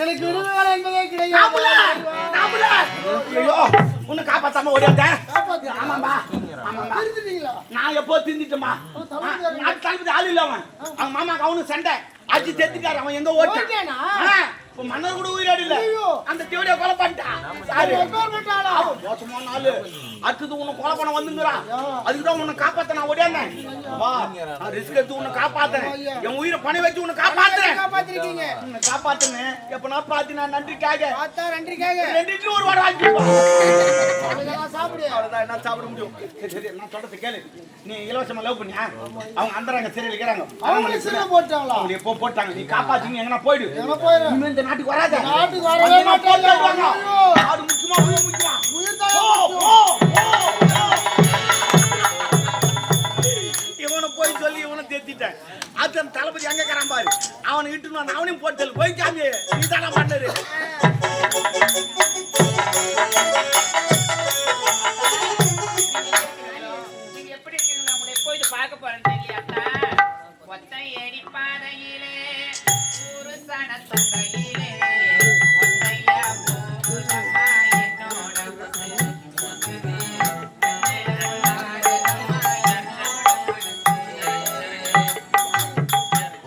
எங்களுக்கு விடுதலை என்பதே கிடையாது. உன்னை காப்பாத்தாம ஓடியாட்டேன். ஆமாம்பா. நான் எப்போ திந்துட்டேமா? தளபதி ஆள் இல்ல அவன். அவன் மாமாக்கு அவனுக்கு சண்டை அடிச்சு செத்துட்டாரு. அவன் எங்க ஓட்டானா? மன்னர் கூட உயிராடி இல்ல. அந்த தேவடிய கொலை பண்ணிட்டான். மோசமான ஆளு. அடுத்தது உன்னை கொலை பண்ண வந்துங்கிறான். அதுக்குதான் உன்னை காப்பாத்த நான் ஓடியாந்தேன். வா, நான் ரிஸ்க் எடுத்து உன்னை காப்பாத்தேன். என் உயிரை பணி வச்சு உன்னை காப்பாத்துறேன். உன்னை காப்பாத்துனேன். எப்பனா பாத்து நான் நன்றிக்காக நன்றிக்கு ஒரு வாரம் வாங்கிப்பா. சாப்பிடு. அவ்வளவுதான் என்ன சாப்பிட முடியும். சரி நான் சொல்றது கேளு. நீ இலவசமா லவ் பண்ணியா? அவங்க அந்தராங்க சரியில்லை இருக்கிறாங்க. அவங்க சின்ன போட்டாங்களா? அவங்க எப்போ போட்டாங்க. நீ காப்பாத்திங்க எங்கனா போயிடு. எங்க போயிரு? இந்த நாட்டுக்கு வராத. நாட்டுக்கு வரவே மாட்டாங்க. ஆடு முக்கியமா முக்கியமா. உயிர் தான் இவனை போய் சொல்லி இவனை தேத்திட்டேன். அது தளபதி எங்க கரான் பாரு. அவனை இட்டு நான் அவனையும் போட்டு போய் சாமி நீதான பண்ணரு. நீங்க எப்படி இருக்கீங்க? நான் உங்களை போய் பார்க்க போறேன் இல்லையாத்தா? ஒத்தை ஏடி பாதையிலே ஒரு சன தொங்கையிலே ஒத்தையா போகுதம்மா என்னோட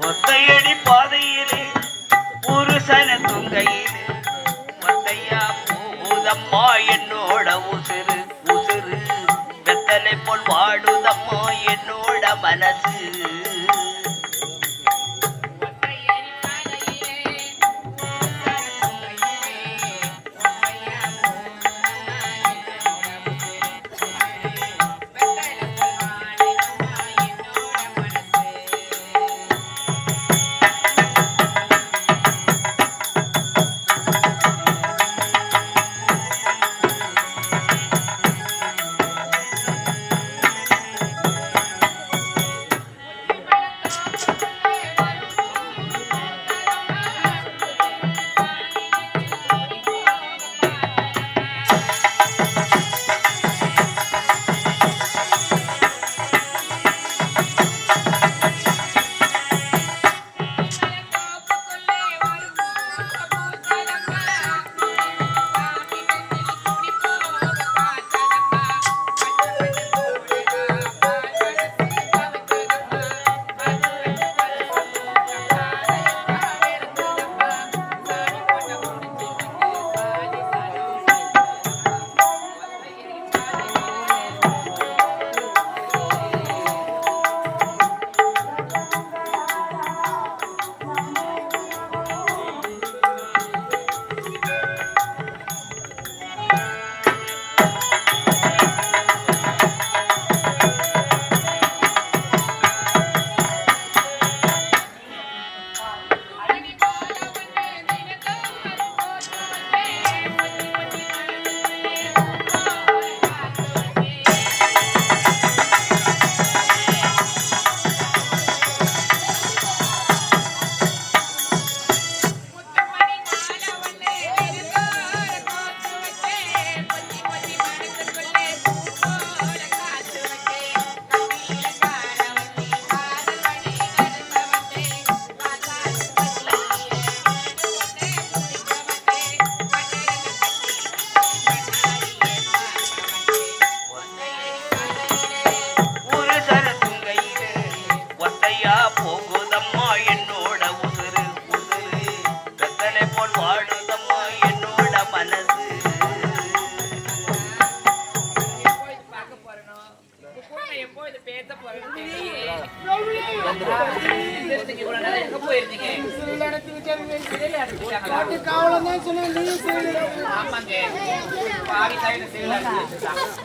ஒத்தையடி பாதையிலே ஒரு சன தொங்கையிலே ஒத்தையா போகுதம்மா என்னோட உசுறு உசுறு வெத்தலை போல் வாடுதம்மா என்னோட மனசு.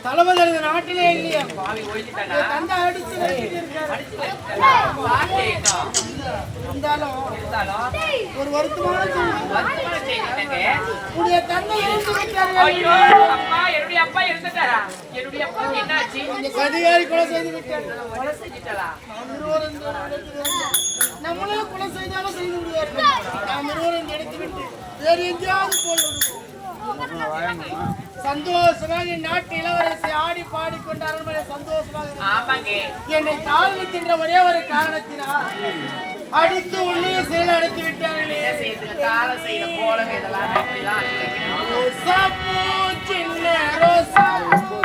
தளபதி நாட்டிலே இல்லையா? ஒரு வருத்தமான அப்பா இருந்துட்டாரா? என்னுடைய அப்பா என்னாச்சு? அதிகாரி கொலை செய்து விட்டாரா? நம்மளே கொலை செய்தாலும் செய்து விடுவார்கள். நாம் இருவரும் எடுத்துவிட்டு வேறு எங்கேயாவது போய்விடுவோம். சந்தோஷமாக நாட்டு இளவரசி ஆடி பாடிக்கொண்டு அரண்மனை சந்தோஷமாக என்னை கால் வைக்கின்ற ஒரே ஒரு காரணத்தினால் அடித்து உள்ளே செயல் அடித்து விட்டார்களே. கால செய்த கோலம் இதெல்லாம் இப்படிதான் ரோசாப்பூ சின்ன ரோசாப்பூ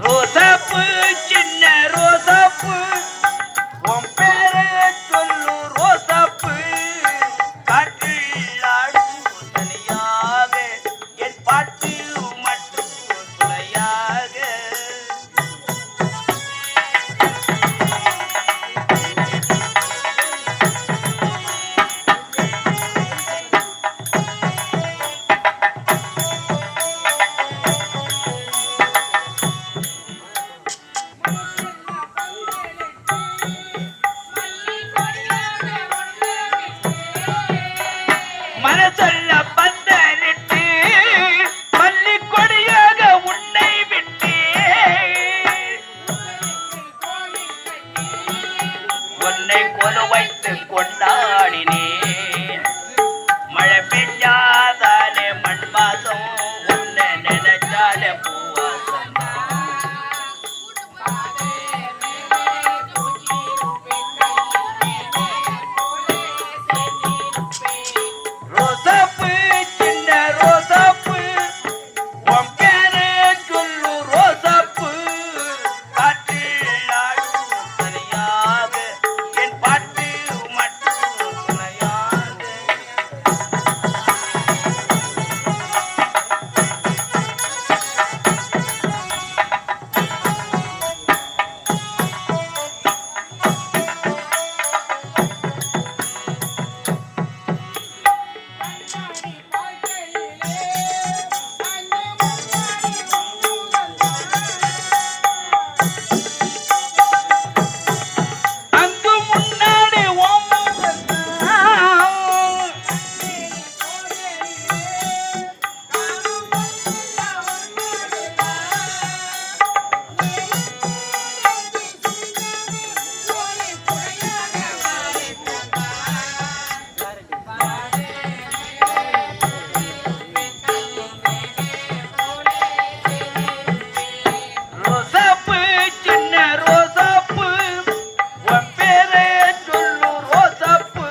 ரோசாப்பு சின்ன ரோசாப்பு உன் பேரை சொல்லு ரோசாப்பு காற்றில் ஆடும் தனியாக என் பாட்டு மட்டும் துணையாக மனசல்ல பந்தலிட்டு மல்லி கொடியாக உன்னை விட்டு உன்னை கொல வைத்து கொண்டாடினேன் மழை பெய்யாதாலே மண் வாசம் உன்னை நினைச்சாலே பூவாசம் ரோசாப்பு சின்ன ரோசாப்பு உன் பேரை சொல்லு ரோசாப்பு காற்றில் ஆடும் தனியாக என் பாட்டு மட்டும் துணையாக அங்கு முன்னாடி ரோசாப்பு சின்ன ரோசாப்பு உன் பேரை சொல்லு ரோசாப்பு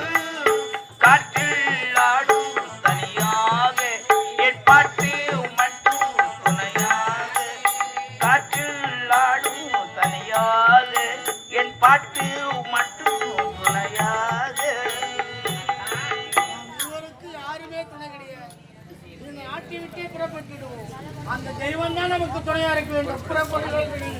காற்றில் ஆடும் தனியாக என் பாட்டு மட்டும் துணையாக காற்றில் ஆடும் தனியாக என் பாட்டு மட்டும் துணையாக இவருக்கு யாருமே துணை கிடையாது. இவங்க ஆட்டி விட்டே புறப்பட்டுடுவோம். அந்த தெய்வம் தான் நமக்கு துணையா இருக்க வேண்டும். புறப்படுகிறது.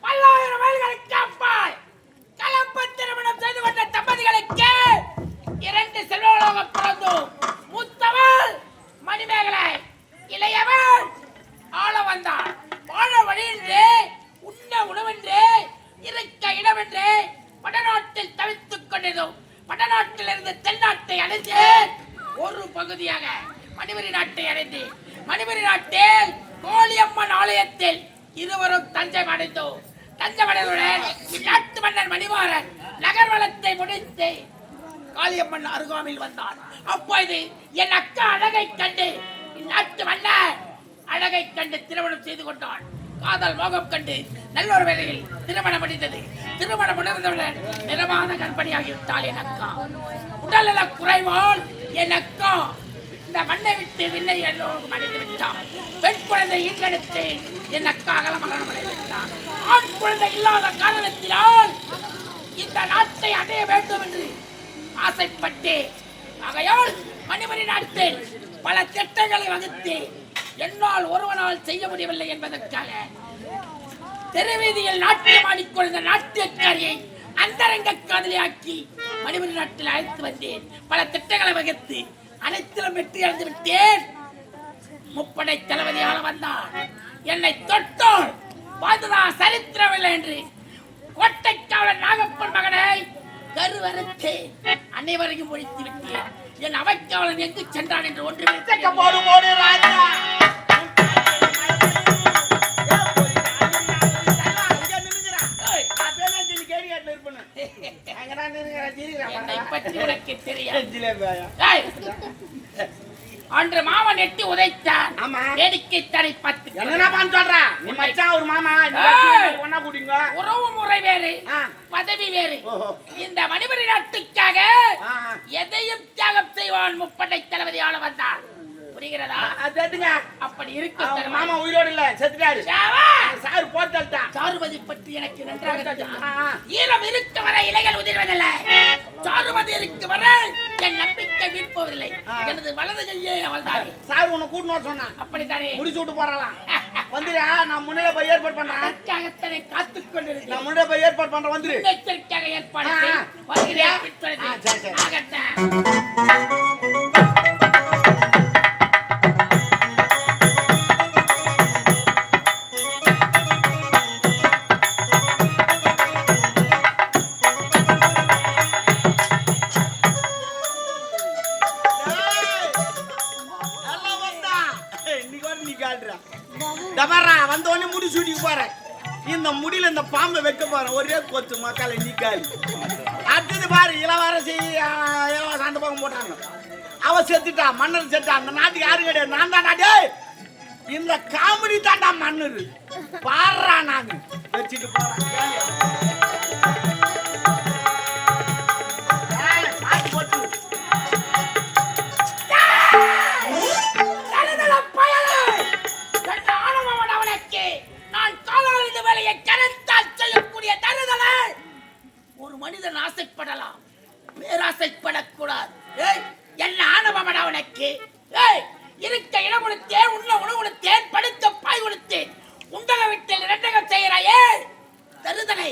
பல்லாயிரம் மைல்களுக்கு அப்பால் கலப்பு திருமணம் செய்து கொண்ட தம்பதிகளுக்கு 2 செல்வங்களாக பிறந்தோம். மூத்தவள் மணிமேகலை, இளையவள் ஆள வந்தாள். வாழ வழியின்றே, உண்ண உணவென்றே, இருக்க இடமென்றே வடநாட்டில் தவித்துக் கொண்டதும் வடநாட்டிலிருந்து தென்னாட்டை அடைந்து ஒரு பகுதியாக மணிமணி நாட்டை அடைந்து மணிமணி நாட்டில் கோழியம்மன் ஆலயத்தில் இருவரும் தஞ்சம் அடைந்தோம். தஞ்சம் அடைந்தவுடன் இந்நாட்டு மன்னர் மணிமாறன் நகர்வலத்தை முடித்து காளியம்மன் அருகாமையில் வந்தான். அப்போது என் அக்கா அழகை கண்டு இந்நாட்டு மன்னர் அழகை கண்டு திருமணம் செய்து கொண்டான். காதல் மோகம் கண்டு நல்லொரு வேளையில் திருமணம் முடிந்தது. திருமணம் உணர்ந்தவுடன் நிறமான கர்ப்பிணியாகிவிட்டாள் என் அக்கா. உடல்நல குறைவால் என் அக்கா இந்த மண்ணை விட்டு விண்ணை எல்லோரும் அடைந்து விட்டார். பெண் குழந்தை ஈன்றெடுத்து என் அக்கா அகலமகலம் அடைந்துவிட்டார். ஆண் குழந்தை இல்லாத காரணத்தினால் இந்த நாட்டை அடைய வேண்டும் என்று ஆசைப்பட்டு ஆகையால் மணிமணி நாட்டில் பல திட்டங்களை வகுத்து என்னால் ஒருவனால் செய்ய முடியவில்லை என்பதற்காக தெருவீதியில் நாட்டியம் ஆடிக்கொண்ட நாட்டியக்காரியை அந்தரங்க காதலியாக்கி மணிமணி நாட்டில் அழைத்து வந்தேன். பல திட்டங்களை வகுத்து அனைத்திலும் வெற்றி அடைந்து விட்டேன். முப்படை தளபதியாக வந்தார். என்னை தொட்டால் வாழ்ந்ததா சரித்திரமில்லை என்று கோட்டைக்காவலர் நாகப்பன் மகனை கருவறுத்து அனைவரையும் ஒழித்து விட்டேன். என் அவைக்காவலன் எங்கு சென்றான் என்று ஒன்று போடு ராஜா இல்லையா? ஏய், அன்று மாமன் எட்டி உதைத்தான். ஆமா. வேடிக்கை தடை 10. என்னன்னு சொல்ற? நீ மச்சான் ஒரு மாமா ஏய். ஒன்னா கூட்டிங்க. உறவு முறை வேறு, ஆ. பதவி வேறு. ஓஹோ. இந்த மணிபுரி நாட்டுக்காக ஆ. எதையும் தியாகம் செய்வான் முப்படை தளபதியால வந்தான். புரிகிறதா? அதுங்க அப்படி இருக்கு அவங்க மாமா உயிரோடு இல்ல, செத்துட்டாரு. சார் போட்டுட்டான். சாருமதி பற்றி எனக்கு நன்றாக தெரியும். ஆ. ஈரம் இருக்க வரை இலைகள் உதிர்வதில்லை. சாருமதி இருக்க வரை என் நம்பிக்கை வீழ்ப்பதில்லை. எனது வலது கையே அவள்தான். சார் உன்னை கூட்டினு வர சொன்னான். அப்படித்தானே முடிச்சு விட்டு போறலாம். வந்துடா, நான் முன்னால போய் ஏற்பாடு பண்றேன். அதற்காகத்தானே காத்துக் கொண்டிருக்கிறேன். நான் முன்னால போய் ஏற்பாடு பண்றேன், வந்துரு. முன்னெச்சரிக்கையாக ஏற்பாடு செய். வருகிறேன் பிற்பொழுது. சரி, சரி. ஆகட்டும். எல்லாம் வந்தா. இன்னைக்கு வர நீ காட்டுற. டபரா வந்த உடனே முடி சூட்டிக்கு போறேன். இந்த முடியில இந்த பாம்பை வைக்க போறேன். ஒரே கொத்து மக்களை நீ காலி. அடுத்தது பாரு, இளவரசி இளவரசி அந்த பக்கம் போட்டாங்க. அவ செத்துட்டா, மன்னர் செத்தா. அந்த நாட்டுக்கு யாரு கிடையாது, நான் தான் நாட்டு. இந்த காமெடி தாண்டா மன்னர். பாடுறா நான் வச்சுட்டு போறேன். பாட்டு போட்டு தருதலம் பயலே! என்ற ஆணவம் அவனுக்கு நான் காலால் இந்த வேலையை கருத்தால் செய்யக்கூடிய தருதலை ஒரு மனிதன் ஆசைப்படலாம், பேராசைப்படக்கூடாது. ஏய், என்ன ஆணவம் அவனுக்கு? ஏய், இருக்க இடம் கொடுத்தேன், உண்ண உணவு கொடுத்தேன், படுக்க பாய் கொடுத்தேன், உண்டக வீட்டில் இரண்டகம் செய்கிறாயே தருதலை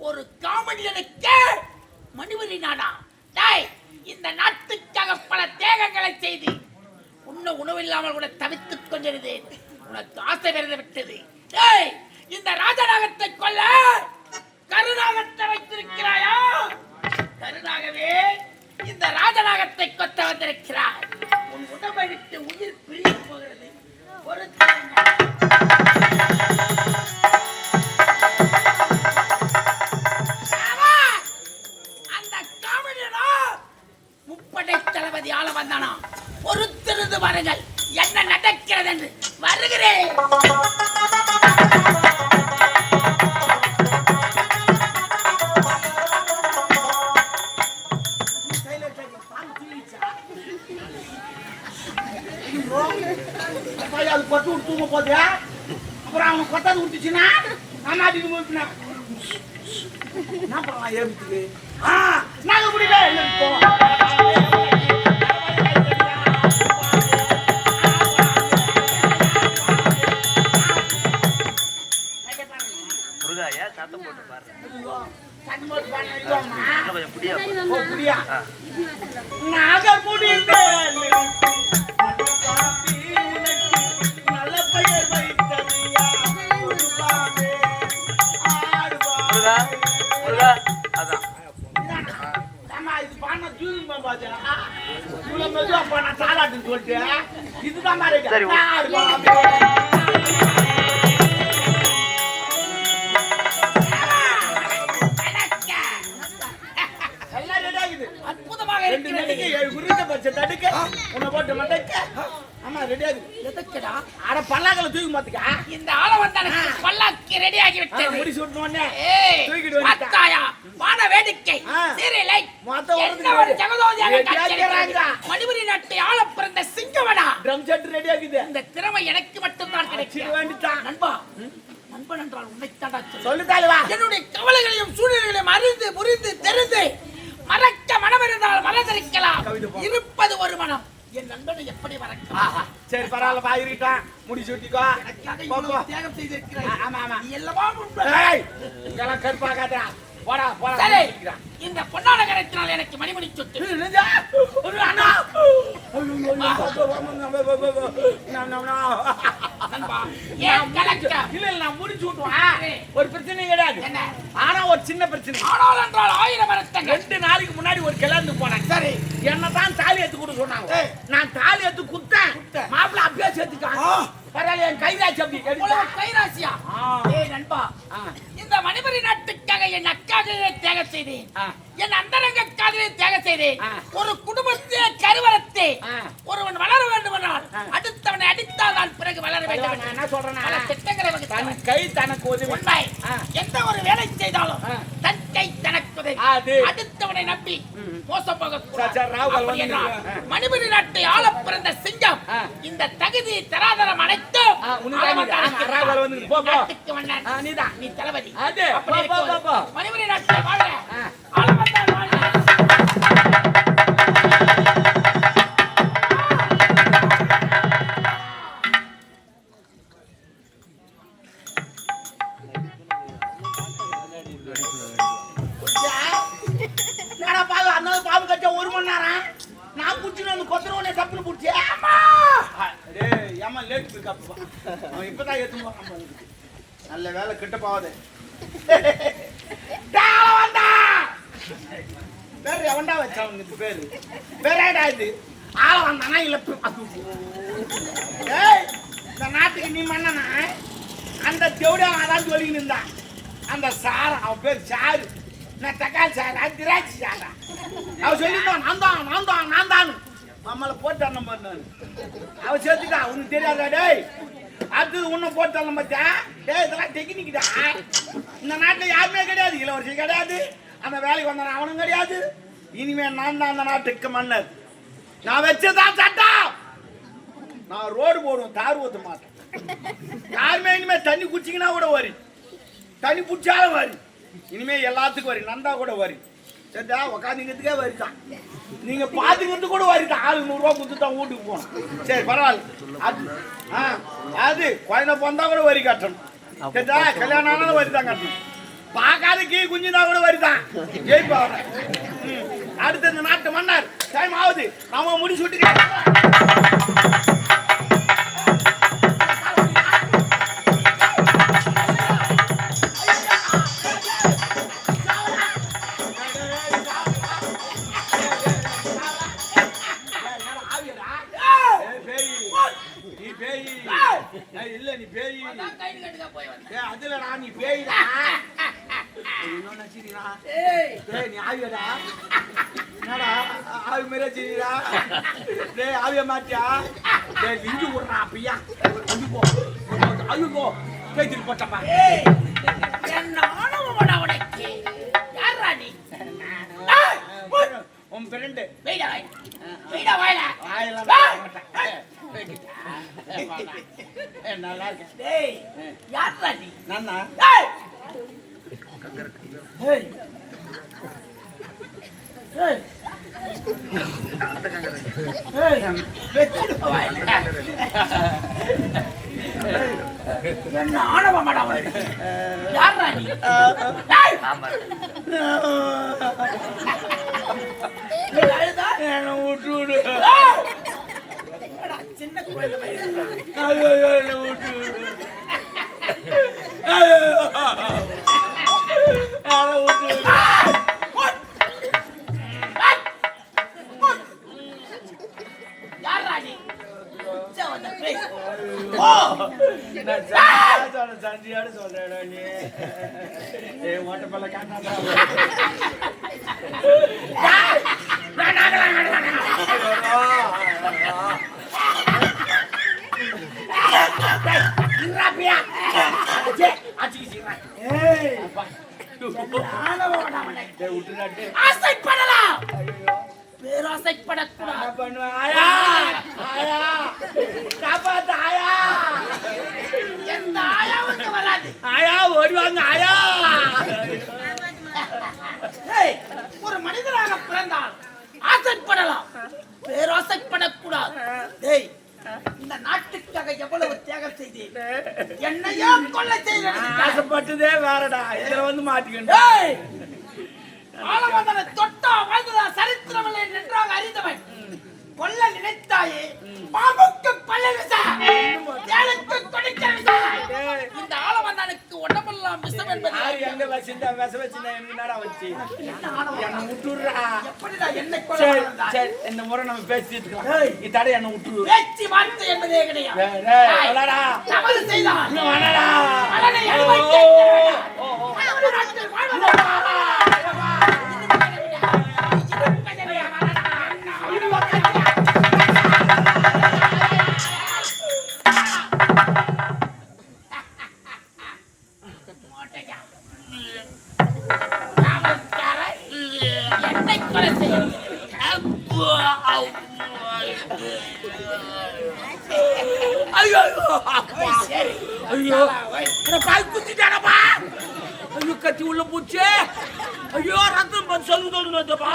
ஒரு காமெடியனுக்கு மணிவரி நாடா? டேய், இந்த நாட்டுக்காக பல தியாகங்களை செய்து உண்ண உணவில்லாமல் கூட தவித்துக் கொண்டிருந்தேன். உனக்கு ஆசை பிறந்து விட்டது. டேய், இந்த ராஜநாகத்தை கொல்ல கருநாகத்தை வைத்திருக்கிறாயா? கருநாகவே இந்த ராஜநாகத்தை கொத்த வந்திருக்கிறாய். உன் உடம்பை விட்டு உயிர் பிரிய போகிறது. அந்த காமெடியனா முப்படை தளபதி ஆள வந்தானா? பொறுத்திருந்து பாருங்கள் என்ன நடக்கிறது என்று. வருகிறேன். அது கொட்டு விட்டு தூங்க போது. அப்புறம் அவங்க கொட்டாது விட்டுச்சுன்னா மாட்டிட்டு போயிட்டுனா என்ன பண்ணலாம்? ஏபித்துக்கு நாங்க முடியல முருகா, ஏன் சத்தம் போட்டு பாரு. கொஞ்சம் புடியா புரியா நாக முடியுது. முருகா, முருகா, அதான் சரி. அற்புதமாக ரெண்டு இருக்கிறது. நடிக்க 7 குருவிட்ட பச்சை தடுக்க உன்னை போட்டு மடக்க. ஆமா ரெடியா இருக்கு. எதுக்குடா? அட பல்லாக்கல தூக்கி மாத்துக்கா. இந்த ஆள வந்தானுக்கு பல்லாக்கு ரெடி ஆகி விட்டது. முடி சுட்டு உடனே ஏய், தூக்கிட்டு வந்துட்டா. பத்தாயா வான வேடிக்கை சீரியலை மொத்த என்ன ஒரு ஜெகதோதியாக ரெடியா காட்சியளிக்கிறது. இருக்கிறாங்க. மணிபுரி நாட்டை ஆள பிறந்த சிங்கவனா. ட்ரம் செட் ரெடியா இருக்குது. இந்த திறமை எனக்கு மட்டும்தான் கிடைக்கும். சிறு வேண்டித்தான். நண்பா, நண்பன் என்றால் உன்னைத்தாண்டா சொல்லுவேன். சொல்லு தாலிவா. என்னுடைய கவலைகளையும் சூழ்நிலைகளையும் அறிந்து புரிந்து தெரிந்து மறக்க மனம் இருந்தால் மனதிருக்கலாம். கவிதை போ. இருப்பது ஒரு மனம். என் நண்பனை எப்படி மறக்கலாம்? சரி பரவாயில்ல பாயிருட்டான். முடி சுட்டிக்கோ. எனக்காக போ, இவ்வளவு போ. தியாகம் செய்திருக்கிறாய். ஆமா ஆமா. நீ எல்லாமா முன்பு. ஏய் இதெல்லாம் கருப்பாகாதடா. போடா போடா. சரி, இந்த பொன்னான கரத்தினால் எனக்கு மணிமணி சொத்து. என்னடா? ஒரு அண்ணா. நண்பா, ஏன் கலக்கம்? இல்ல இல்ல நான் முடிச்சு விட்டுவேன். ஒரு பிரச்சனையும் கிடையாது. என்ன? ஆனா ஒரு சின்ன பிரச்சனை. ஆனால் என்றால் 1000 வருத்தங்கள். 2 நாளைக்கு முன்னாடி ஒரு கல்யாணத்துக்கு போனேன். சரி, என்னதான் தாலி எடுத்து கொடுக்க சொன்னாங்க. ஏய். நான் தாலி எடுத்து குத்தேன். மாப்பிள்ளை அப்படியே சேர்த்துட்டான். பரவாயில்ல என் கைராசி அப்படி உலக கைராசியா ஏய் நண்பா இந்த மணிபுரி நாட்டுக்காக என் அக்காவையே தியாகம் செய்தேன் என் அந்தரங்க காதலை தியாகம் செய்தேன் ஒரு குடும்பத்தை கருவரத்தை ஒருவன் வளர வேண்டுமென்றால் அடுத்தவனை அடித்தால் நான் பிறகு வளர வேண்டும் என்ன சொல்றேன் பல திட்டங்களை தன் கை தனக்கு உதவி உண்மை எந்த ஒரு வேலை செய்தாலும் தன் கை தனக்கு உதவி அடுத்தவனை நம்பி மோசம் போக மணிபுரி நாட்டை ஆள பிறந்த சிங்கம் இந்த தகுதி தராதரம் அனைத்தும் நீ தளபதி மணிபுரி நாட்டை வாழ ஆள வந்தால் வாழ பாம்பு கட்ட 1 மணி நேரம் நான் குடிச்சுன்னு வந்து கொத்துறவனே தப்புன்னு பிடிச்சி ஏமா லேட் பிக்கப் அவன் இப்பதான் ஏத்துமா நல்ல வேலை கிட்ட போவாது பேர் எவன்டா வச்சா அவனுக்கு பேரு பேரேடா இது ஆள வந்தானா இல்ல இந்த நாட்டுக்கு நீ மன்னனா அந்த தேவடியா அதான் சொல்லிக்கிட்டு இருந்தான் அந்த சார் அவன் பேர் சாரு நான் தக்காளி சார் அது திராட்சை சாரா அவன் சொல்லிட்டான் நான் தான் நம்மளை போட்டான் நம்ம அவன் சேர்த்துட்டா உனக்கு தெரியாதா டேய் அது உன்னை போட்டாலும் பார்த்தா டேய் இதெல்லாம் டெக்னிக்டா இந்த நாட்டில் யாருமே கிடையாது இளவரசி கிடையாது அந்த வேலைக்கு வந்தான் அவனும் கிடையாது இனிமே நான் தான் அந்த நாட்டுக்கு மன்னர் நான் வச்சதான் சட்டம் நான் ரோடு போடுவேன் தார் ஊற்ற மாட்டேன் யாருமே இனிமே தண்ணி குடிச்சிங்கன்னா கூட வரி தண்ணி பிடிச்சாலும் வரி இனிமே எல்லாத்துக்கும் வரி நந்தா கூட வரி சரிடா உக்காந்துக்கிறதுக்கே வரிதான் நீங்க பாத்துக்கிறது கூட வரிதான் ஆளு 100 ரூபா கொடுத்துதான் வீட்டுக்கு போகணும் சரி பரவாயில்ல அது குழந்தை பிறந்தா கூட வரி கட்டணும் சரிடா கல்யாணம் ஆனாலும் வரிதான் கட்டணும் பார்க்காத கீ குஞ்சுதான் கூட வரிதான் ஜெயிப்பா அடுத்த இந்த நாட்டு மன்னர் டைம் ஆகுது நாம முடி சுட்டு இல்ல நீ பேய் அதுலடா நீ பேய்டா நீ ஆவியடா என்னடா ஆவி மேலே செய்யடா டேய் ஆவிய மாட்டியா டேய் விஞ்சு விடுறா அப்பையா விஞ்சு போ ஐயோ பேய்ச்சி போட்டப்பா என்ன ஆனவடா உனக்கு யாரா நீ உன் ஃப்ரெண்ட் வீடா வாயில நல்லா இருக்கேன் டேய் யாரா நீ நானா டேய் ஏய் ஏய் ஏய் வெச்சிடு வாயில என்ன ஆனவடா உனக்கு யாரா நீ டேய் ஆமா என்ன விட்டு சின்ன குழந்தை மாதிரி என்ன விட்டு சந்தியோட சொல்றேன் நீ ஓட்டப்பல்ல காட்டாத ஆசைப்படலாம் பேராசைப்படக்கூடாது காப்பாத்து ஆயா எந்த ஆயாவுக்கு வராது ஆயா ஓடுவாங்க ஆயா ஒரு மனிதனாக பிறந்தால் ஆசைப்படலாம் பேராசைப்படக்கூடாது டேய் இந்த நாட்டுக்காக எவ்வளவு தியாகம் செய்தேன் என்னையோ கொல்லை செய்த ஆசைப்பட்டதே வேறடா இதுல வந்து மாட்டிக்கணும் ஆளவந்தனை தொட்டா வாழ்ந்ததா சரித்திரமில்லை நன்றாக அறிந்தவன் கொல்ல நினைத்தாயே பாம்புக்கு பல்ல விசா தேனுக்கு கொடுக்கிற விசா இந்த ஆளவந்தனுக்கு உடம்பெல்லாம் விஷம் என்பது யாரு எங்க வச்சிருந்தா வச்சிருந்தா எனக்கு என்னடா வச்சு என்ன விட்டுடுறா. எப்படிடா என்னை சரி கொலை சரி இந்த முறை நம்ம பேசிட்டு இருக்கலாம். இத்தடை என்ன விட்டுரு. பேச்சு வார்த்தை என்பதே கிடையாது. விளாடா தவறு செய்தான் இன்னும் வேணாடா. பலனை அனுபவிக்க என்னை கொலை செய்ய ஐயோ சரி ஐயோ பால் குத்திட்டானப்பா. ஐயோ கத்தி உள்ள பூச்சி. ஐயோ ரத்தம் சொல்லு சொல்லுப்பா.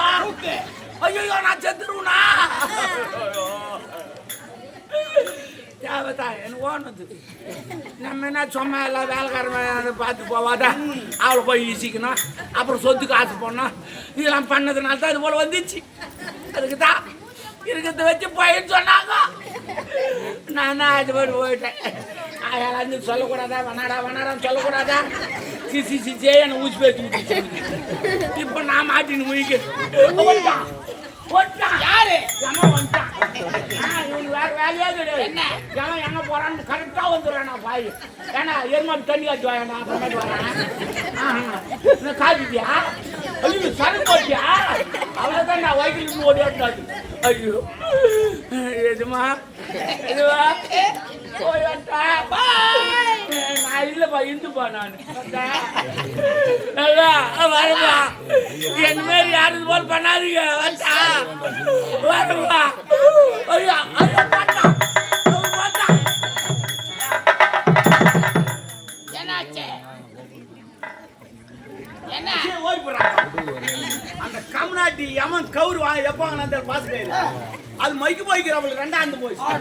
ஐயோ நான் செத்துருவனா. தேவதா எனக்கு ஓனது நம்ம என்ன சும்மா எல்லாம் வேலைக்காரன் பார்த்து போவாதா அவளை போய் வீசிக்கணும். அப்புறம் சொத்துக்கு ஆசை போடணும். இதெல்லாம் பண்ணதுனால தான் இது போல வந்துச்சு. அதுக்கு தான் இருக்கிறத வச்சு போயின்னு சொன்னாங்க. நான் அது போய் போயிட்டேன். அதெல்லாம் சொல்லக்கூடாதா வேணாடான்னு சொல்லக்கூடாதா. சிசிசிச்சே என்னை ஊசி பேசி விட்டுச்சு. இப்போ நான் மாட்டின்னு முடிக்க யாரு எம வந்துட்டான். இவனுக்கு வேற வேலையே கிடையாது. எவன் எங்க போறான்னு கரெக்டா வந்துடுறான் பாய். ஏன்னா எருமாட்டு தண்ணி காட்டி வாங்க அப்புறமேட்டு வரேன். காட்டிட்டியா? ஐயோ சரி போட்டியா? அவ்வளோதான் நான் வயிற்றுல ஓடியாட்டாது. ஐயோ எதுமா எதுவா போய் வந்தா நான் இல்லப்பா இந்துப்பா நான் நல்லா வரப்பா. என் மாரி யாரும் போல் பண்ணாதீங்க. வந்தா வரப்பா. ஐயா ஐயா பார்த்தா பார்த்தா என்னாச்சு என்ன ஓடி போறான். அந்த கம்நாட்டி எமன் கவுரு எப்போ அந்த பாசுகாரு அது மைக்கு போய்க்கிற அவளுக்கு ரெண்டாந்து போயிடுச்சு.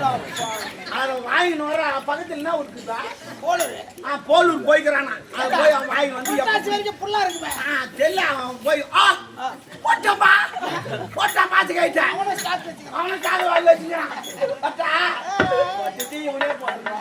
அதை வாங்கின்னு வர பக்கத்துல என்ன இருக்குதா போலூர் போய்க்கிறானா. அதை போய் அவன் வாங்கி வந்து புல்லா இருக்குமே தெரியல. அவன் போய் போட்டப்பா போட்டா பாத்துக்கிட்டேன். அவனை காது வாங்கி வச்சுக்கிறான். இவனே போட்டுருவான்.